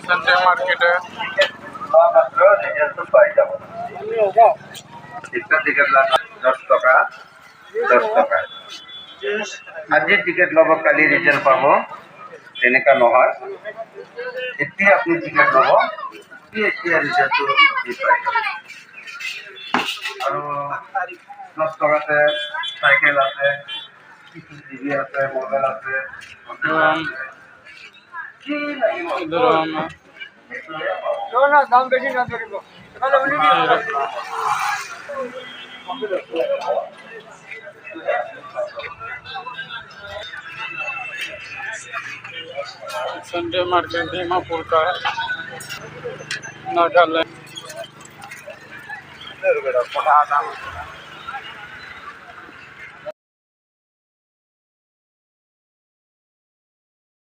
Sanjay market है दस टका আজি টিকেট লব কালি রিজাল্ট পাব তেনেকা নহয় এতিয়া আপনি টিকেট লব এতিয়া রিজাল্টটো দি পাই আৰু 10 টকাতে সাইকেল আছে টিভি আছে মোবাইল আছে কি লাগিব ना दाम बेसी ना करिबो संजय मार्केट दीमापुर का है नागालैंड।